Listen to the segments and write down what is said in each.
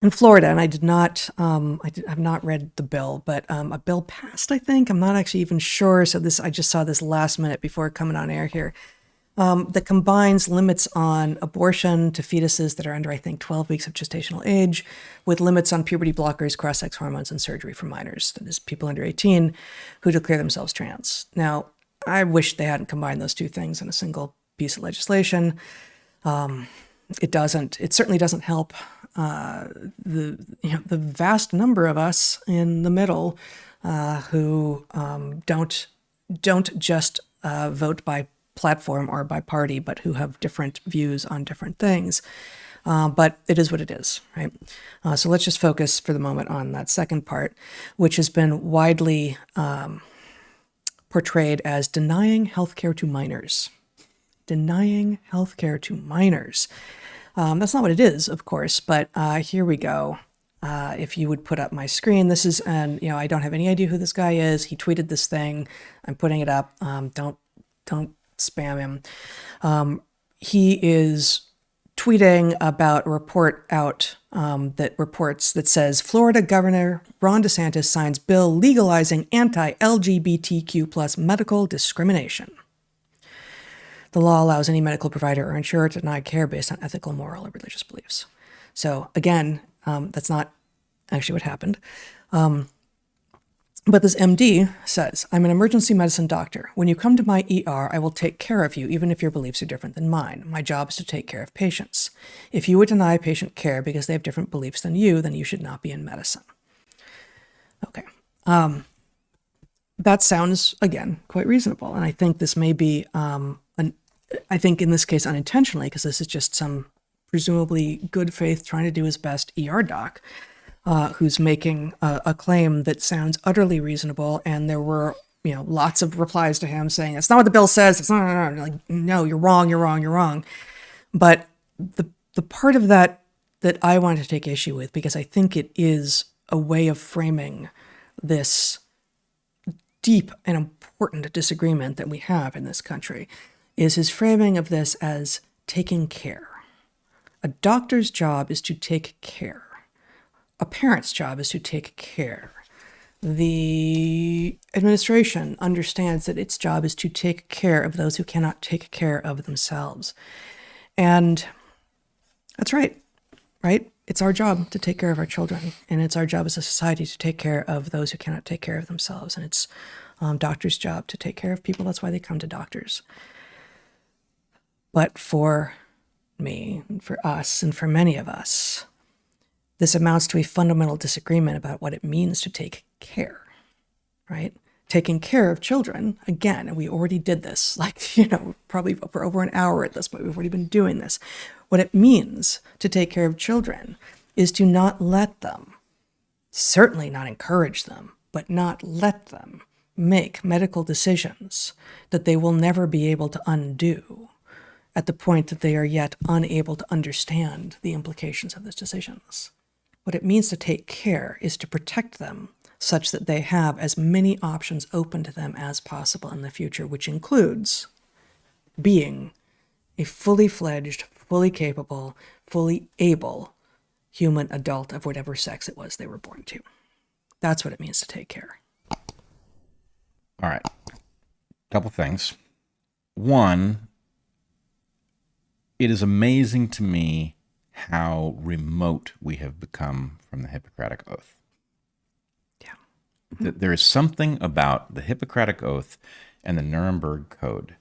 in Florida, and I've not read the bill, but a bill passed, I think. I'm not actually even sure. So I just saw this last minute before coming on air here, that combines limits on abortion to fetuses that are under, I think, 12 weeks of gestational age, with limits on puberty blockers, cross-sex hormones, and surgery for minors, that is, people under 18 who declare themselves trans. Now, I wish they hadn't combined those two things in a single piece of legislation. It certainly doesn't help the vast number of us in the middle who don't just vote by platform or by party, but who have different views on different things. But it is what it is, right? So let's just focus for the moment on that second part, which has been widely portrayed as denying healthcare to minors. Denying healthcare to minors. That's not what it is, of course, but here we go. If you would put up my screen, this is, and I don't have any idea who this guy is. He tweeted this thing. I'm putting it up. Don't spam him. He is tweeting about a report out that says Florida Governor Ron DeSantis signs bill legalizing anti-LGBTQ plus medical discrimination. The law allows any medical provider or insurer to deny care based on ethical, moral, or religious beliefs. So again, that's not actually what happened. But this MD says, I'm an emergency medicine doctor. When you come to my ER, I will take care of you, even if your beliefs are different than mine. My job is to take care of patients. If you would deny a patient care because they have different beliefs than you, then you should not be in medicine. Okay. That sounds, again, quite reasonable. And I think this may be, I think in this case unintentionally, because this is just some presumably good faith trying to do his best ER doc, who's making a claim that sounds utterly reasonable. And there were, lots of replies to him saying, that's not what the bill says. It's not, like, no, you're wrong. But the part of that I want to take issue with, because I think it is a way of framing this deep and important disagreement that we have in this country, is his framing of this as taking care. A doctor's job is to take care. A parent's job is to take care. The administration understands that its job is to take care of those who cannot take care of themselves. And that's right? It's our job to take care of our children, and it's our job as a society to take care of those who cannot take care of themselves. And it's doctors' job to take care of people. That's why they come to doctors. But for me, and for us, and for many of us, this amounts to a fundamental disagreement about what it means to take care, right? Taking care of children, again, and we already did this, probably for over an hour at this point, we've already been doing this. What it means to take care of children is to not let them, certainly not encourage them, but not let them make medical decisions that they will never be able to undo at the point that they are yet unable to understand the implications of those decisions. What it means to take care is to protect them such that they have as many options open to them as possible in the future, which includes being a fully fledged, fully capable, fully able human adult of whatever sex it was they were born to. That's what it means to take care. All right. Couple things. One, it is amazing to me how remote we have become from the Hippocratic Oath. Yeah. There is something about the Hippocratic Oath and the Nuremberg Code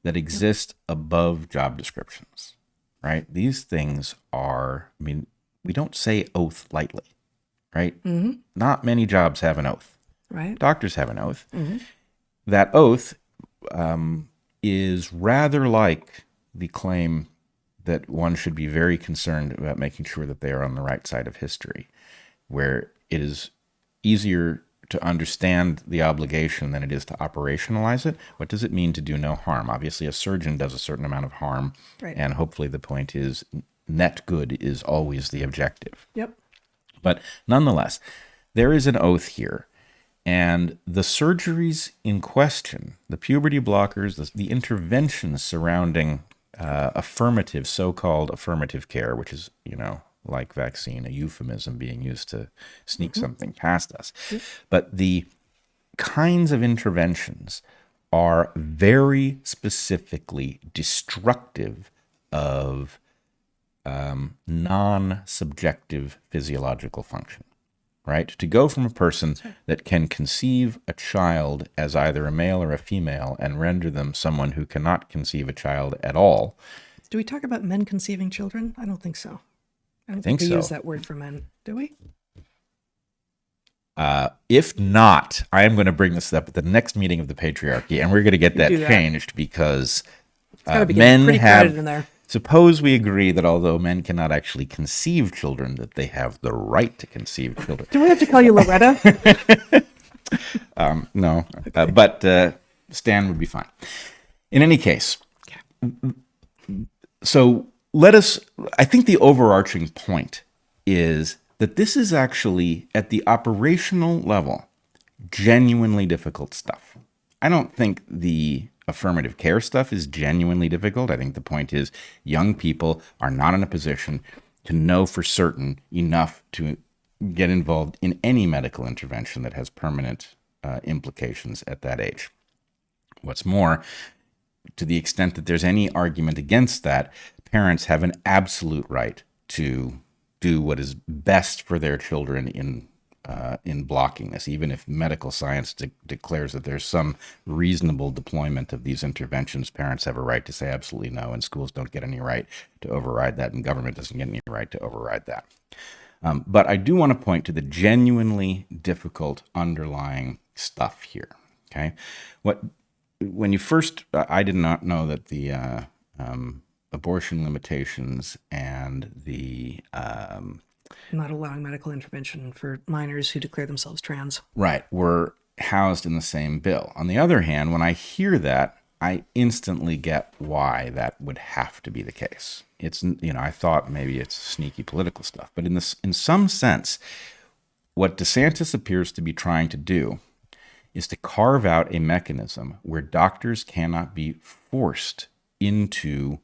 that exist above job descriptions, right? These things are, we don't say oath lightly, right? Mm-hmm. Not many jobs have an oath. Right. Doctors have an oath. Mm-hmm. That oath is rather like the claim that one should be very concerned about making sure that they are on the right side of history, where it is easier to understand the obligation than it is to operationalize it. What does it mean to do no harm? Obviously, a surgeon does a certain amount of harm, right. And hopefully the point is net good is always the objective. Yep. But nonetheless, there is an oath here. And the surgeries in question, the puberty blockers, the interventions surrounding affirmative, so-called affirmative care, which is, like vaccine, a euphemism being used to sneak something past us. But the kinds of interventions are very specifically destructive of non-subjective physiological function, right? To go from a person that can conceive a child as either a male or a female and render them someone who cannot conceive a child at all. Do we talk about men conceiving children? I don't think so. I don't think we so. use that word for men, do we? If not, I am going to bring this up at the next meeting of the patriarchy, and we're going to get that changed because men have. In there. Suppose we agree that although men cannot actually conceive children, that they have the right to conceive children. Do we have to call you Loretta? No, okay. But Stan would be fine. In any case, so I think the overarching point is that this is actually, at the operational level, genuinely difficult stuff. I don't think the affirmative care stuff is genuinely difficult. I think the point is young people are not in a position to know for certain enough to get involved in any medical intervention that has permanent implications at that age. What's more, to the extent that there's any argument against that, parents have an absolute right to do what is best for their children in blocking this, even if medical science declares that there's some reasonable deployment of these interventions. Parents have a right to say absolutely no, and schools don't get any right to override that, and government doesn't get any right to override that. But I do want to point to the genuinely difficult underlying stuff here. Okay, when you first, I did not know that the abortion limitations and the not allowing medical intervention for minors who declare themselves trans. Right, were housed in the same bill. On the other hand, when I hear that, I instantly get why that would have to be the case. It's, I thought maybe it's sneaky political stuff, but in some sense, what DeSantis appears to be trying to do is to carve out a mechanism where doctors cannot be forced into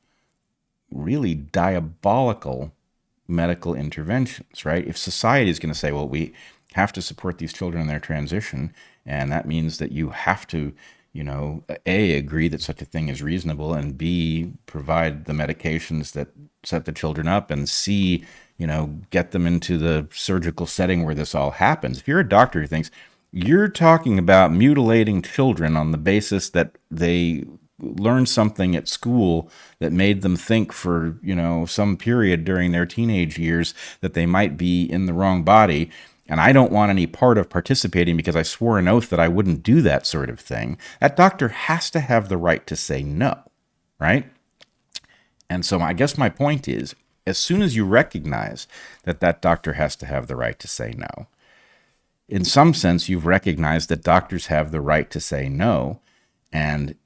really diabolical medical interventions, right? If society is going to say, well, we have to support these children in their transition, and that means that you have to, A, agree that such a thing is reasonable, and B, provide the medications that set the children up, and C, get them into the surgical setting where this all happens. If you're a doctor who thinks you're talking about mutilating children on the basis that they learned something at school that made them think for, some period during their teenage years that they might be in the wrong body, and I don't want any part of participating because I swore an oath that I wouldn't do that sort of thing, that doctor has to have the right to say no, right? And so I guess my point is, as soon as you recognize that that doctor has to have the right to say no, in some sense, you've recognized that doctors have the right to say no, and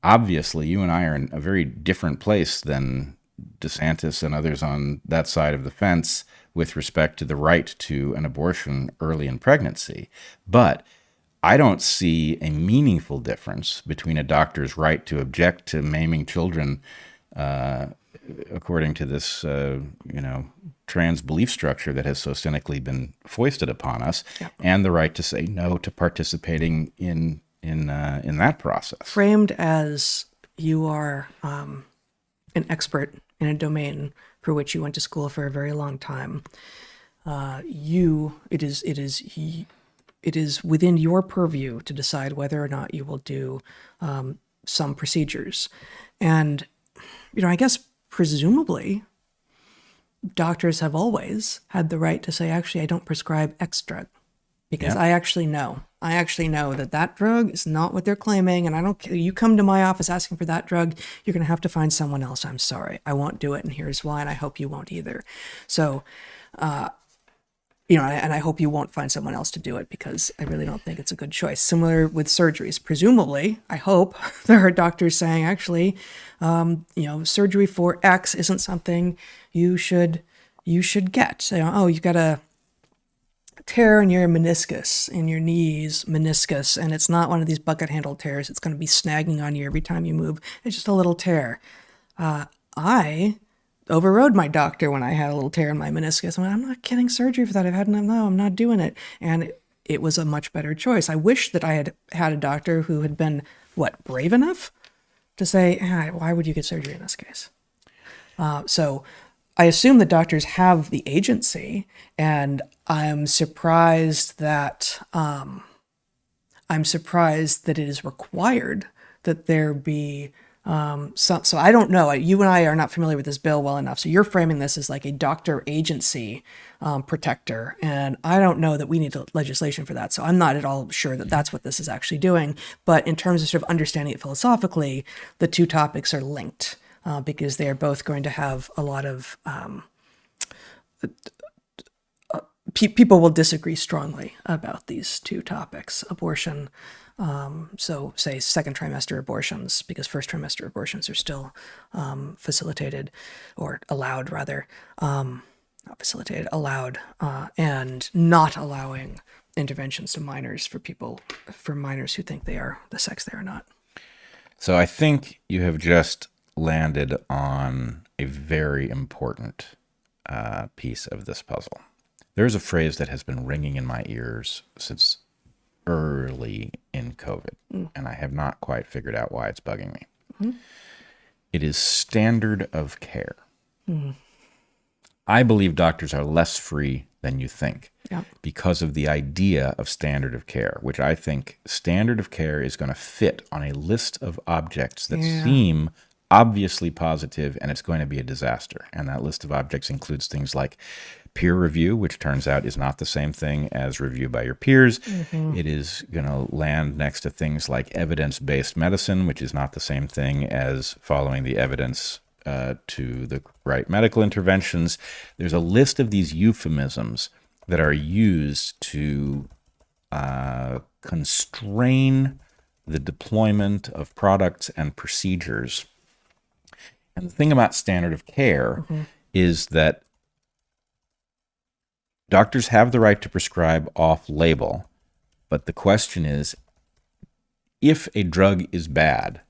obviously, you and I are in a very different place than DeSantis and others on that side of the fence with respect to the right to an abortion early in pregnancy. But I don't see a meaningful difference between a doctor's right to object to maiming children according to this, trans belief structure that has so cynically been foisted upon us, and the right to say no to participating in that process. Framed as you are an expert in a domain for which you went to school for a very long time, it is within your purview to decide whether or not you will do some procedures. And, I guess presumably doctors have always had the right to say, actually, I don't prescribe X drug. Because I actually know that drug is not what they're claiming, and I don't care. You come to my office asking for that drug, you're going to have to find someone else. I'm sorry. I won't do it, and here's why, and I hope you won't either. So, and I hope you won't find someone else to do it, because I really don't think it's a good choice. Similar with surgeries. Presumably, I hope, there are doctors saying, actually, surgery for X isn't something you should get. You've got a tear in your meniscus, in your knees meniscus, and it's not one of these bucket handle tears. It's going to be snagging on you every time you move. It's just a little tear. I overrode my doctor when I had a little tear in my meniscus. I'm not getting surgery for that. I'm not doing it. And it was a much better choice. I wish that I had had a doctor who had been, brave enough to say, why would you get surgery in this case? So I assume that doctors have the agency, and I'm surprised that it is required that there be so I don't know. You and I are not familiar with this bill well enough. So you're framing this as like a doctor agency protector, and I don't know that we need legislation for that. So I'm not at all sure that that's what this is actually doing. But in terms of sort of understanding it philosophically, the two topics are linked because they are both going to have a lot of people will disagree strongly about these two topics: abortion. So say second trimester abortions, because first trimester abortions are still facilitated or allowed rather, not facilitated, allowed, and not allowing interventions to minors for minors who think they are the sex they are not. So I think you have just landed on a very important piece of this puzzle. There's a phrase that has been ringing in my ears since early in COVID, and I have not quite figured out why it's bugging me. Mm-hmm. It is standard of care. Mm. I believe doctors are less free than you think because of the idea of standard of care, which I think standard of care is going to fit on a list of objects that seem obviously positive, and it's going to be a disaster. And that list of objects includes things like peer review, which turns out is not the same thing as review by your peers. Mm-hmm. It is going to land next to things like evidence-based medicine, which is not the same thing as following the evidence to the right medical interventions. There's a list of these euphemisms that are used to constrain the deployment of products and procedures. And the thing about standard of care is that doctors have the right to prescribe off-label, but the question is, if a drug is bad,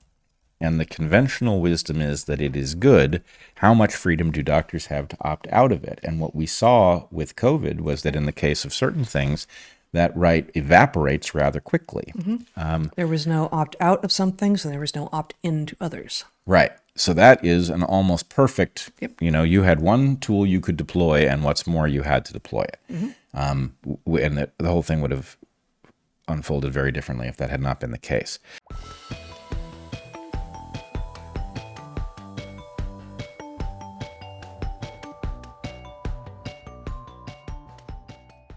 and the conventional wisdom is that it is good, how much freedom do doctors have to opt out of it? And what we saw with COVID was that in the case of certain things, that right evaporates rather quickly. Mm-hmm. There was no opt-out of some things, and there was no opt-in to others. Right. So that is an almost perfect, you had one tool you could deploy, and what's more, you had to deploy it. Mm-hmm. And the whole thing would have unfolded very differently if that had not been the case.